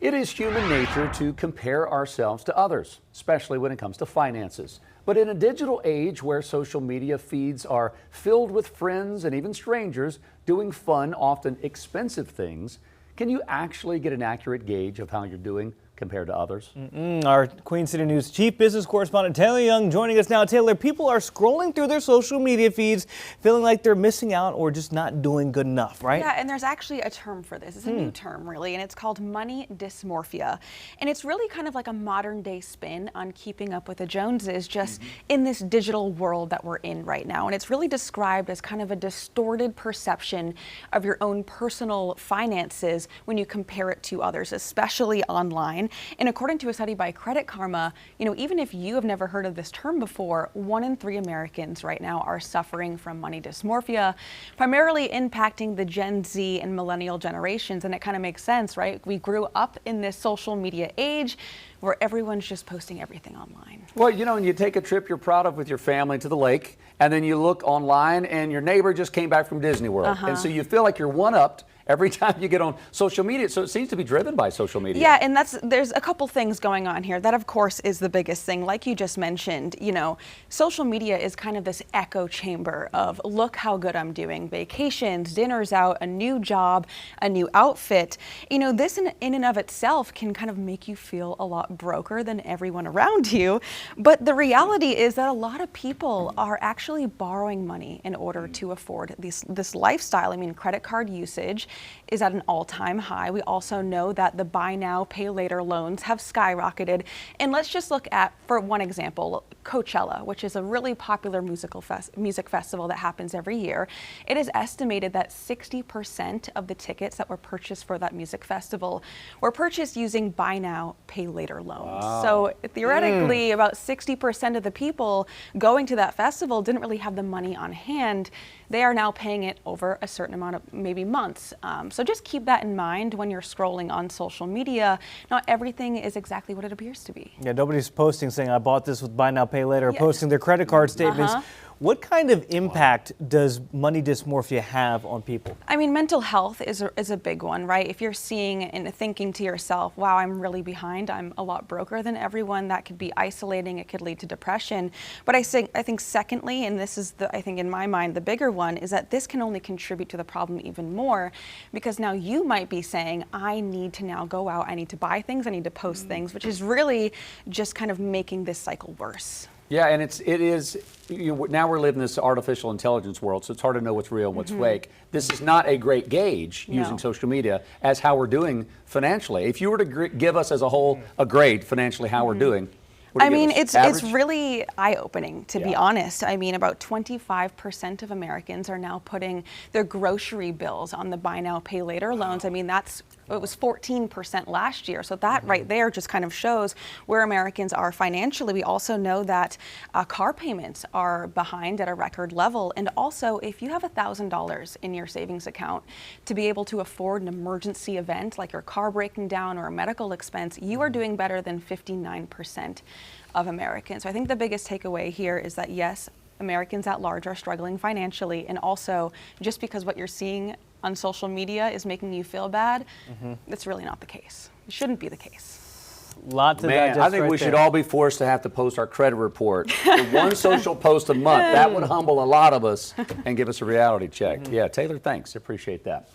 It is human nature to compare ourselves to others, especially when it comes to finances. But in a digital age where social media feeds are filled with friends and even strangers doing fun, often expensive things, can you actually get an accurate gauge of how you're doing compared to others? Our Queen City News chief business correspondent Taylor Young joining us now. Taylor, people are scrolling through their social media feeds feeling like they're missing out or just not doing good enough, right? Yeah, and there's actually a term for this. It's a new term, really, and it's called money dysmorphia. And it's really kind of like a modern day spin on keeping up with the Joneses, just in this digital world that we're in right now. And it's really described as kind of a distorted perception of your own personal finances when you compare it to others, especially online. And according to a study by Credit Karma, even if you have never heard of this term before, 1 in 3 Americans right now are suffering from money dysmorphia, primarily impacting the Gen Z and millennial generations. And it kind of makes sense, right? We grew up in this social media age where everyone's just posting everything online. Well, when you take a trip you're proud of with your family to the lake, and then you look online and your neighbor just came back from Disney World. And so you feel like you're one-upped every time you get on social media. So it seems to be driven by social media. Yeah, and there's a couple things going on here. That, of course, is the biggest thing. Like you just mentioned, social media is kind of this echo chamber of look how good I'm doing. Vacations, dinners out, a new job, a new outfit. This in and of itself can kind of make you feel a lot broker than everyone around you. But the reality is that a lot of people are actually borrowing money in order to afford this lifestyle. I mean, credit card usage is at an all-time high. We also know that the buy now, pay later loans have skyrocketed. And let's just look at, for one example, Coachella, which is a really popular music festival that happens every year. It is estimated that 60% of the tickets that were purchased for that music festival were purchased using buy now, pay later loans. Wow. So theoretically, about 60% of the people going to that festival didn't really have the money on hand. They are now paying it over a certain amount of maybe months. So just keep that in mind when you're scrolling on social media. Not everything is exactly what it appears to be. Yeah, nobody's posting saying I bought this with buy now, pay later, or posting their credit card statements. What kind of impact does money dysmorphia have on people? I mean, mental health is a big one, right? If you're seeing and thinking to yourself, wow, I'm really behind, I'm a lot broker than everyone, that could be isolating, it could lead to depression. But I think secondly, and this is I think in my mind, the bigger one, is that this can only contribute to the problem even more, because now you might be saying, I need to now go out, I need to buy things, I need to post things, which is really just kind of making this cycle worse. Yeah, and it is. Now we're living in this artificial intelligence world, so it's hard to know what's real and what's fake. This is not a great gauge using social media as how we're doing financially. If you were to give us as a whole a grade financially how we're doing, I mean, it's really eye-opening, to be honest. I mean, about 25% of Americans are now putting their grocery bills on the buy now, pay later loans. I mean, it was 14% last year. So that right there just kind of shows where Americans are financially. We also know that car payments are behind at a record level. And also, if you have $1,000 in your savings account to be able to afford an emergency event like your car breaking down or a medical expense, you are doing better than 59% of Americans. So I think the biggest takeaway here is that, yes, Americans at large are struggling financially, and also just because what you're seeing on social media is making you feel bad, that's really not the case. It shouldn't be the case. Lots of Man, I think we should all be forced to have to post our credit report. One social post a month, that would humble a lot of us and give us a reality check. Yeah, Taylor, thanks. Appreciate that.